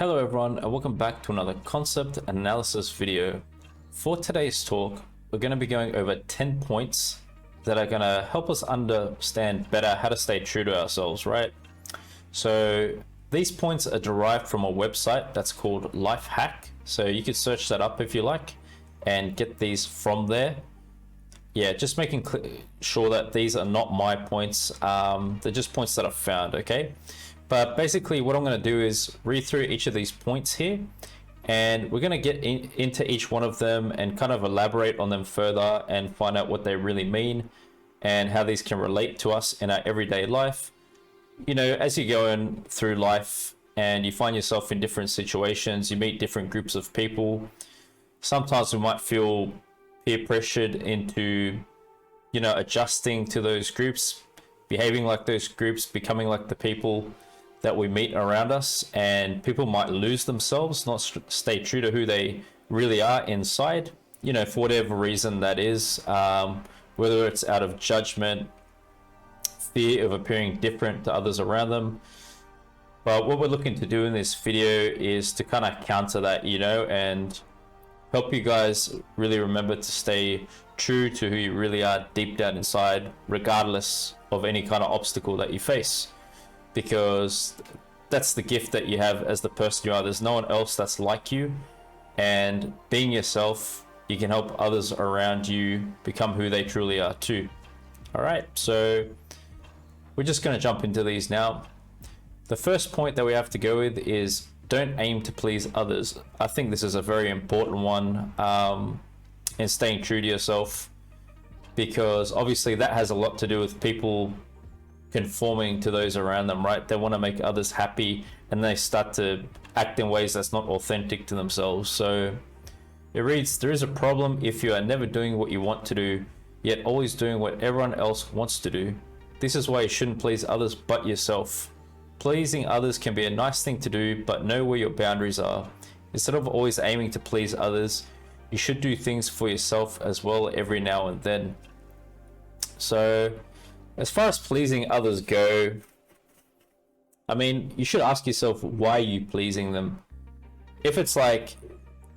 Hello everyone and welcome back to another concept analysis video. For today's talk, we're going to be going over 10 points that are going to help us understand better how to stay true to ourselves, right? So these points are derived from a website that's called Life Hack. So you could search that up if you like and get these from there. Yeah, just making sure that these are not my points. They're just points that I've found, okay? But basically what I'm going to do is read through each of these points here, and we're going to get into each one of them and kind of elaborate on them further and find out what they really mean and how these can relate to us in our everyday life. You know, as you're going through life and you find yourself in different situations, you meet different groups of people. Sometimes we might feel peer pressured into, you know, adjusting to those groups, behaving like those groups, becoming like the people that we meet around us, and people might lose themselves, not stay true to who they really are inside, you know, for whatever reason that is, whether it's out of judgment, fear of appearing different to others around them. But what we're looking to do in this video is to kind of counter that, you know, and help you guys really remember to stay true to who you really are deep down inside, regardless of any kind of obstacle that you face. Because that's the gift that you have as the person you are. There's no one else that's like you, and being yourself, you can help others around you become who they truly are too. All right, so we're just going to jump into these now. The first point that we have to go with is don't aim to please others. I think this is a very important one in staying true to yourself, because obviously that has a lot to do with people conforming to those around them, right? They want to make others happy and they start to act in ways that's not authentic to themselves. So it reads, there is a problem if you are never doing what you want to do, yet always doing what everyone else wants to do. This is why you shouldn't please others but yourself. Pleasing others can be a nice thing to do, but know where your boundaries are. Instead of always aiming to please others, you should do things for yourself as well every now and then. So as far as pleasing others go, I mean, you should ask yourself, why are you pleasing them? If it's like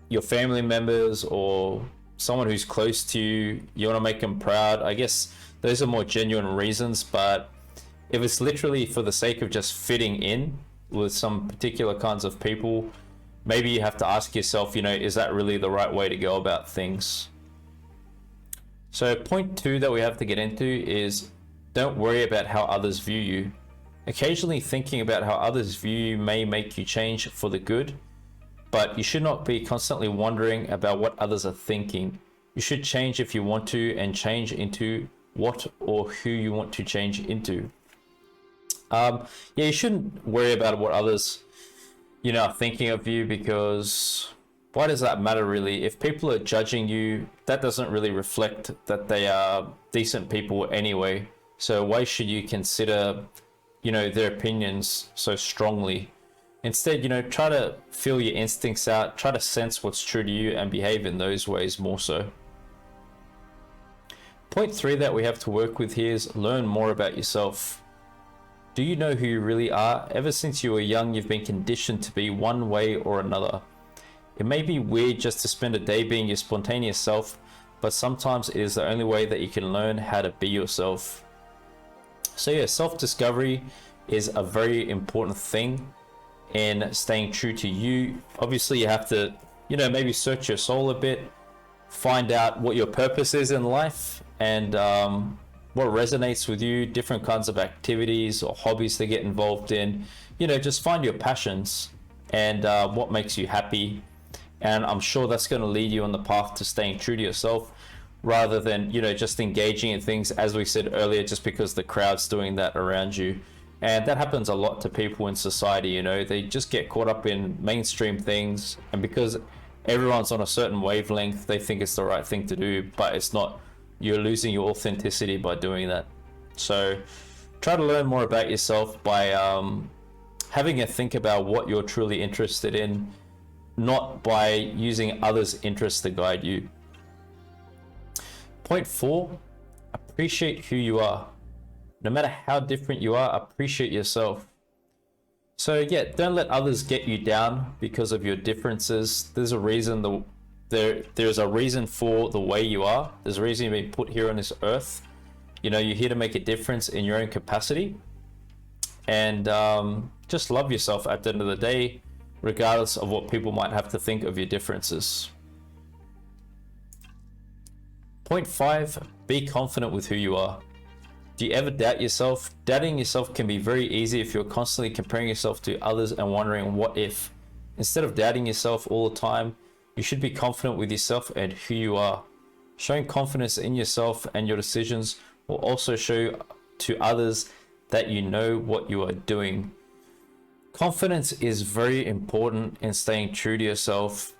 your family members or someone who's close to you, you want to make them proud, I guess those are more genuine reasons. But if it's literally for the sake of just fitting in with some particular kinds of people, maybe you have to ask yourself, you know, is that really the right way to go about things? So point 2 that we have to get into is don't worry about how others view you. Occasionally thinking about how others view you may make you change for the good, but you should not be constantly wondering about what others are thinking. You should change if you want to, and change into what or who you want to change into. Yeah, you shouldn't worry about what others, you know, are thinking of you, because why does that matter really? If people are judging you, that doesn't really reflect that they are decent people anyway. So why should you consider, you know, their opinions so strongly? Instead, you know, try to feel your instincts out, try to sense what's true to you and behave in those ways more so. Point 3 that we have to work with here is learn more about yourself. Do you know who you really are? Ever since you were young, you've been conditioned to be one way or another. It may be weird just to spend a day being your spontaneous self, but sometimes it is the only way that you can learn how to be yourself. So yeah, self-discovery is a very important thing in staying true to you. Obviously you have to, you know, maybe search your soul a bit, find out what your purpose is in life, and what resonates with you, different kinds of activities or hobbies to get involved in. You know, just find your passions and what makes you happy. And I'm sure that's going to lead you on the path to staying true to yourself, rather than, you know, just engaging in things, as we said earlier, just because the crowd's doing that around you. And that happens a lot to people in society, you know, they just get caught up in mainstream things, and because everyone's on a certain wavelength, they think it's the right thing to do, but it's not. You're losing your authenticity by doing that. So try to learn more about yourself by having a think about what you're truly interested in, not by using others' interests to guide you. Point 4, appreciate who you are. No matter how different you are, appreciate yourself. So yeah, don't let others get you down because of your differences. There's a reason there's a reason for the way you are. There's a reason you've been put here on this earth. You know, you're here to make a difference in your own capacity. And just love yourself at the end of the day, regardless of what people might have to think of your differences. Point 5, be confident with who you are. Do you ever doubt yourself? Doubting yourself can be very easy if you're constantly comparing yourself to others and wondering what if. Instead of doubting yourself all the time, you should be confident with yourself and who you are. Showing confidence in yourself and your decisions will also show to others that you know what you are doing. Confidence is very important in staying true to yourself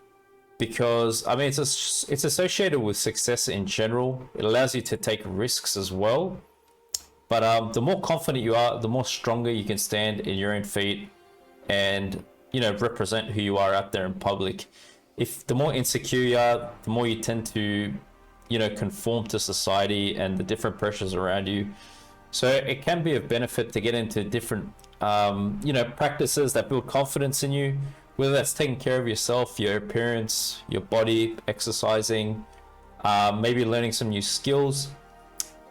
because, I mean, it's associated with success in general. It allows you to take risks as well. But the more confident you are, the more stronger you can stand in your own feet and, you know, represent who you are out there in public. If the more insecure you are, the more you tend to, you know, conform to society and the different pressures around you. So it can be of benefit to get into different, you know, practices that build confidence in you, whether that's taking care of yourself, your appearance, your body, exercising, maybe learning some new skills.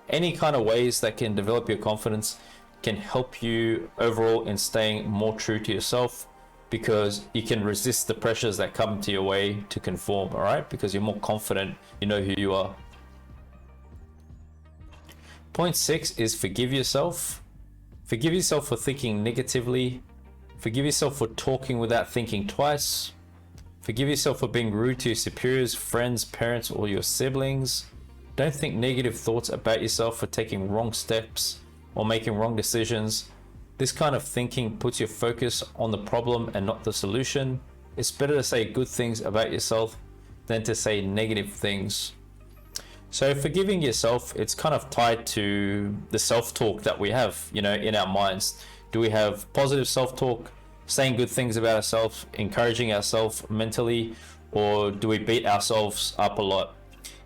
Any kind of ways that can develop your confidence can help you overall in staying more true to yourself, because you can resist the pressures that come to your way to conform, all right? Because you're more confident, you know who you are. Point 6 is forgive yourself. Forgive yourself for thinking negatively. Forgive yourself for talking without thinking twice. Forgive yourself for being rude to your superiors, friends, parents, or your siblings. Don't think negative thoughts about yourself for taking wrong steps or making wrong decisions. This kind of thinking puts your focus on the problem and not the solution. It's better to say good things about yourself than to say negative things. So forgiving yourself, it's kind of tied to the self-talk that we have, you know, in our minds. Do we have positive self-talk, saying good things about ourselves, encouraging ourselves mentally, or do we beat ourselves up a lot?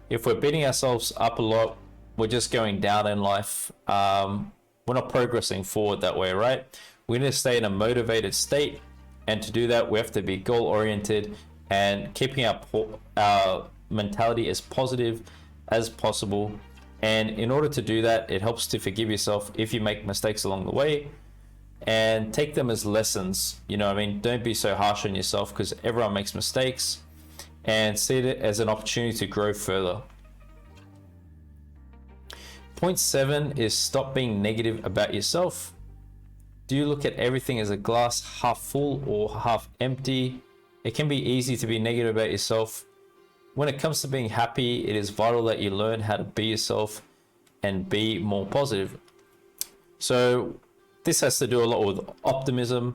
If we're beating ourselves up a lot, we're just going down in life. We're not progressing forward that way, right? We need to stay in a motivated state. And to do that, we have to be goal-oriented and keeping our mentality as positive as possible. And in order to do that, it helps to forgive yourself if you make mistakes along the way and take them as lessons. You know what I mean? Don't be so harsh on yourself, because everyone makes mistakes, and see it as an opportunity to grow further. Point 7 is stop being negative about yourself. Do you look at everything as a glass half full or half empty? It can be easy to be negative about yourself. When it comes to being happy, it is vital that you learn how to be yourself and be more positive. So this has to do a lot with optimism.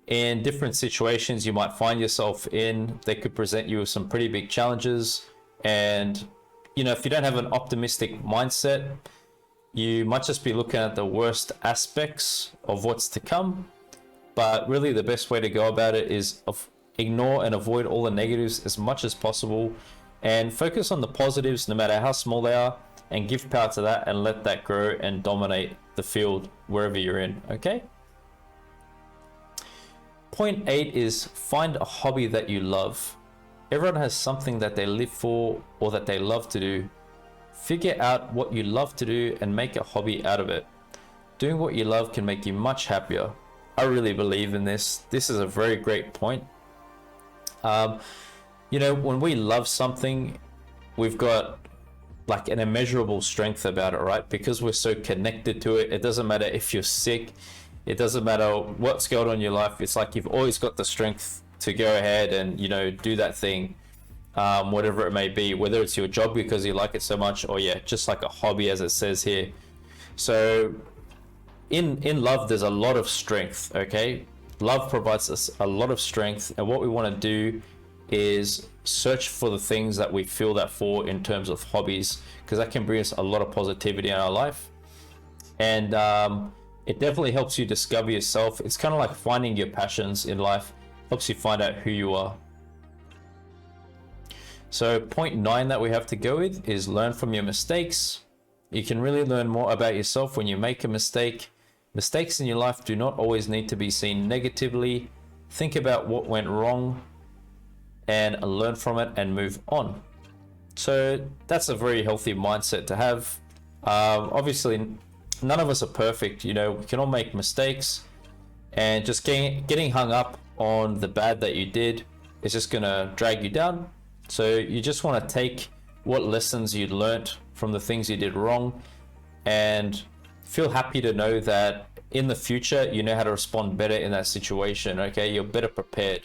In different situations you might find yourself in, they could present you with some pretty big challenges. And, you know, if you don't have an optimistic mindset, you might just be looking at the worst aspects of what's to come. But really the best way to go about it is ignore and avoid all the negatives as much as possible and focus on the positives, no matter how small they are, and give power to that and let that grow and dominate the field wherever you're in, okay? Point 8 is find a hobby that you love. Everyone has something that they live for or that they love to do. Figure out what you love to do and make a hobby out of it. Doing what you love can make you much happier. I really believe in this. This is a very great point. You know, when we love something, we've got like an immeasurable strength about it, right? Because we're so connected to it. It doesn't matter if you're sick. It doesn't matter what's going on in your life. It's like you've always got the strength to go ahead and, you know, do that thing, whatever it may be, whether it's your job because you like it so much, or yeah, just like a hobby as it says here. So in love, there's a lot of strength, okay? Love provides us a lot of strength, and what we want to do is search for the things that we feel that for in terms of hobbies, because that can bring us a lot of positivity in our life. And it definitely helps you discover yourself. It's kind of like finding your passions in life, helps you find out who you are. So point 9 that we have to go with is learn from your mistakes. You can really learn more about yourself when you make a mistake. Mistakes in your life do not always need to be seen negatively. Think about what went wrong and learn from it and move on. So that's a very healthy mindset to have. Obviously, none of us are perfect. You know, we can all make mistakes, and just getting hung up on the bad that you did is just gonna drag you down. So you just want to take what lessons you learnt from the things you did wrong, and feel happy to know that in the future you know how to respond better in that situation. Okay, you're better prepared.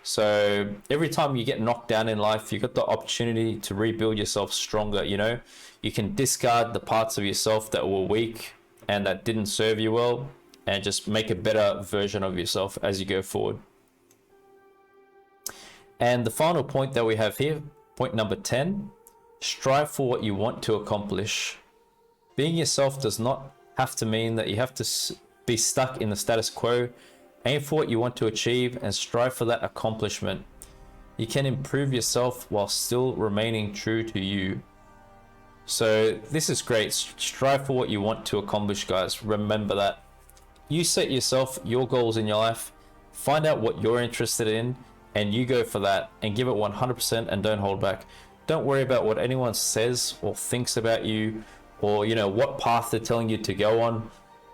So every time you get knocked down in life, you got the opportunity to rebuild yourself stronger. You know, you can discard the parts of yourself that were weak and that didn't serve you well, and just make a better version of yourself as you go forward. And the final point that we have here, point number 10, strive for what you want to accomplish. Being yourself does not have to mean that you have to be stuck in the status quo. Aim for what you want to achieve and strive for that accomplishment. You can improve yourself while still remaining true to you. So this is great. Strive for what you want to accomplish, guys. Remember that. You set yourself your goals in your life, find out what you're interested in, and you go for that and give it 100% and don't hold back. Don't worry about what anyone says or thinks about you, or you know what path they're telling you to go on.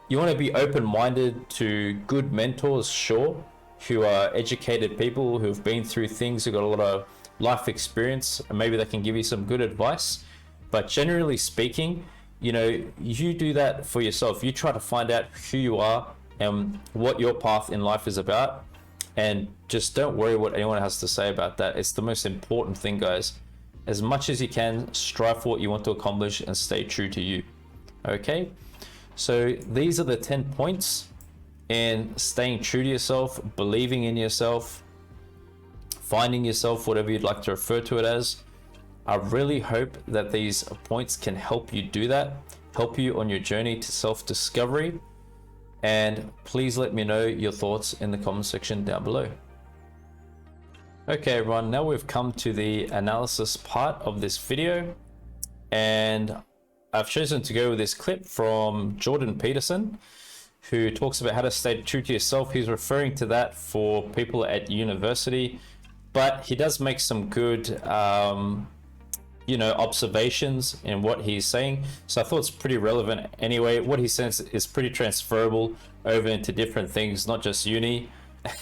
You want to be open-minded to good mentors, sure, who are educated people who've been through things, who've got a lot of life experience, and maybe they can give you some good advice. But generally speaking, you know, you do that for yourself. You try to find out who you are and what your path in life is about, and just don't worry what anyone has to say about that. It's the most important thing, guys. As much as you can, strive for what you want to accomplish and stay true to you. Okay? So these are the 10 points in staying true to yourself, believing in yourself, finding yourself, whatever you'd like to refer to it as. I really hope that these points can help you do that, help you on your journey to self-discovery. And please let me know your thoughts in the comment section down below. Okay, everyone, now we've come to the analysis part of this video, and I've chosen to go with this clip from Jordan Peterson, who talks about how to stay true to yourself. He's referring to that for people at university, but he does make some good, you know, observations in what he's saying. So I thought it's pretty relevant anyway. What he says is pretty transferable over into different things, not just uni.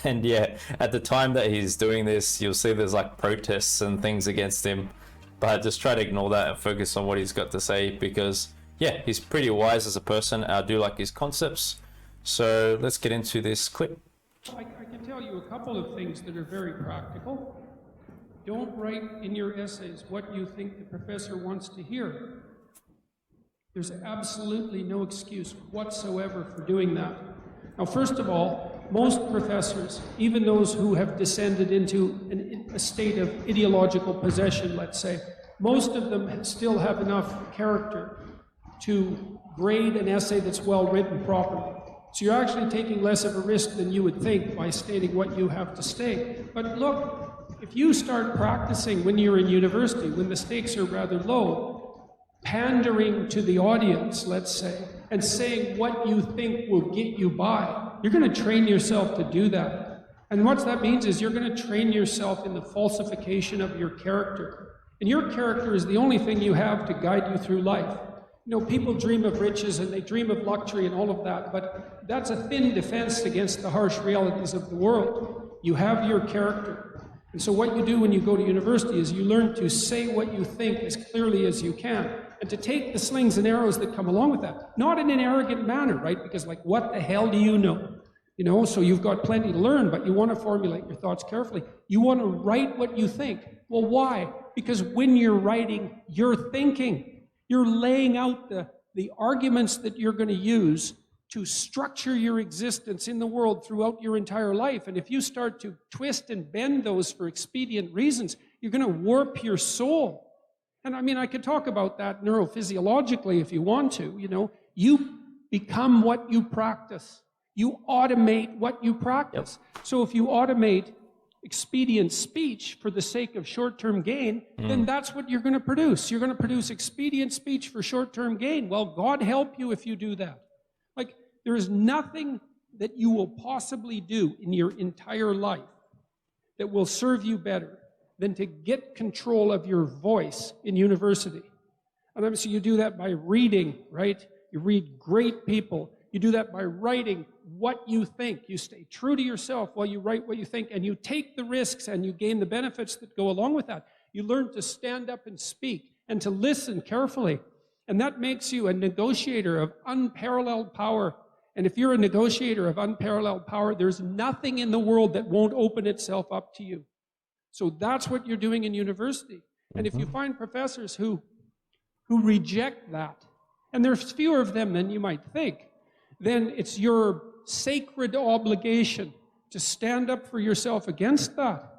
And yeah, at the time that he's doing this, you'll see there's like protests and things against him. But just try to ignore that and focus on what he's got to say, because yeah, he's pretty wise as a person. I do like his concepts. So let's get into this clip. I can tell you a couple of things that are very practical. Don't write in your essays what you think the professor wants to hear. There's absolutely no excuse whatsoever for doing that. Now, first of all, most professors, even those who have descended into a state of ideological possession, let's say, most of them still have enough character to grade an essay that's well written properly. So you're actually taking less of a risk than you would think by stating what you have to state. But look, if you start practicing when you're in university, when the stakes are rather low, pandering to the audience, let's say, and saying what you think will get you by, you're going to train yourself to do that. And what that means is you're going to train yourself in the falsification of your character. And your character is the only thing you have to guide you through life. You know, people dream of riches and they dream of luxury and all of that, but that's a thin defense against the harsh realities of the world. You have your character. And so what you do when you go to university is you learn to say what you think as clearly as you can, and to take the slings and arrows that come along with that. Not in an arrogant manner, right? Because like, what the hell do you know? You know, so you've got plenty to learn, but you want to formulate your thoughts carefully. You want to write what you think. Well, why? Because when you're writing, you're thinking. You're laying out the arguments that you're going to use to structure your existence in the world throughout your entire life. And if you start to twist and bend those for expedient reasons, you're going to warp your soul. And I mean, I could talk about that neurophysiologically if you want to. You know, you become what you practice. You automate what you practice. Yep. So if you automate expedient speech for the sake of short-term gain, then that's what you're going to produce. You're going to produce expedient speech for short-term gain. Well, God help you if you do that. Like, There is nothing that you will possibly do in your entire life that will serve you better than to get control of your voice in university. And obviously you do that by reading, right? You read great people. You do that by writing what you think. You stay true to yourself while you write what you think, and you take the risks and you gain the benefits that go along with that. You learn to stand up and speak and to listen carefully. And that makes you a negotiator of unparalleled power. And if you're a negotiator of unparalleled power, there's nothing in the world that won't open itself up to you. So that's what you're doing in university. And if you find professors who reject that, and there's fewer of them than you might think, then it's your sacred obligation to stand up for yourself against that,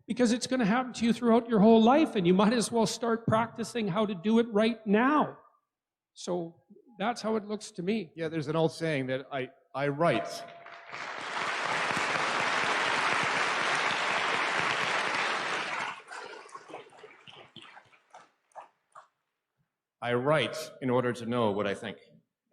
because it's going to happen to you throughout your whole life, and you might as well start practicing how to do it right now. So that's how it looks to me. Yeah, there's an old saying that I write. I write in order to know what I think.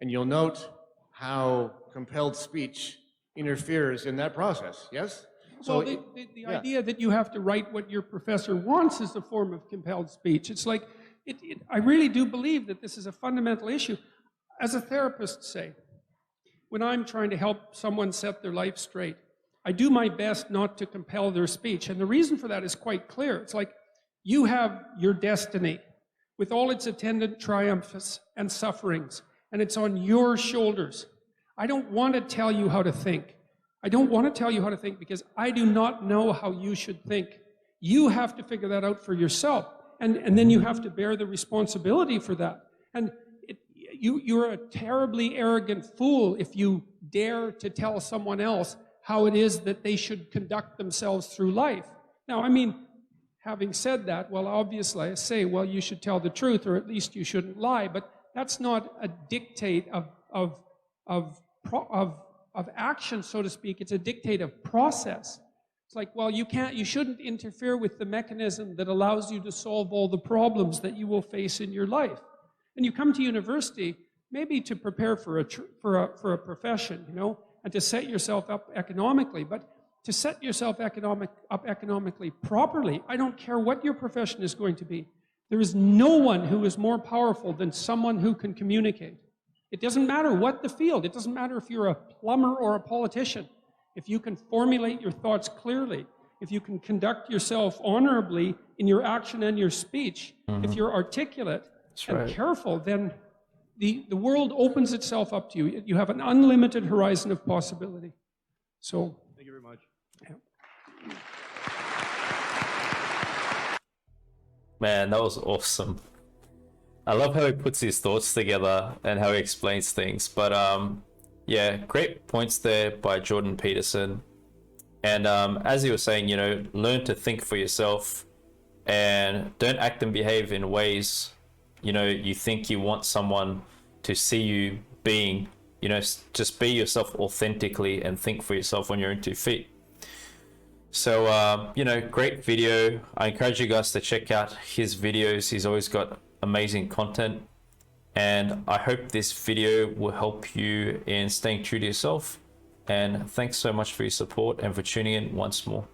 And you'll note how compelled speech interferes in that process, yes? So the idea that you have to write what your professor wants is a form of compelled speech. It's like, I really do believe that this is a fundamental issue. As a therapist, say, when I'm trying to help someone set their life straight, I do my best not to compel their speech. And the reason for that is quite clear. It's like, you have your destiny with all its attendant triumphs and sufferings, and it's on your shoulders. I don't want to tell you how to think. I don't want to tell you how to think because I do not know how you should think. You have to figure that out for yourself, and then you have to bear the responsibility for that. And you're a terribly arrogant fool if you dare to tell someone else how it is that they should conduct themselves through life. Now, I mean, having said that, well, obviously I say, well, you should tell the truth, or at least you shouldn't lie, but that's not a dictate of action, so to speak. It's a dictate of process. It's like, well, you shouldn't interfere with the mechanism that allows you to solve all the problems that you will face in your life. And you come to university maybe to prepare for a profession, you know, and to set yourself up economically, but to set yourself up economically properly, I don't care what your profession is going to be. There is no one who is more powerful than someone who can communicate. It doesn't matter what the field. It doesn't matter if you're a plumber or a politician. If you can formulate your thoughts clearly, if you can conduct yourself honorably in your action and your speech, if you're articulate and careful, then the world opens itself up to you. You have an unlimited horizon of possibility. So, thank you very much. Man, that was awesome. I love how he puts his thoughts together and how he explains things. But yeah, great points there by Jordan Peterson. And as he was saying, you know, learn to think for yourself and don't act and behave in ways, you know, you think you want someone to see you being. You know, just be yourself authentically and think for yourself on your own 2 feet. So, you know, great video. I encourage you guys to check out his videos. He's always got amazing content. And I hope this video will help you in staying true to yourself. And thanks so much for your support and for tuning in once more.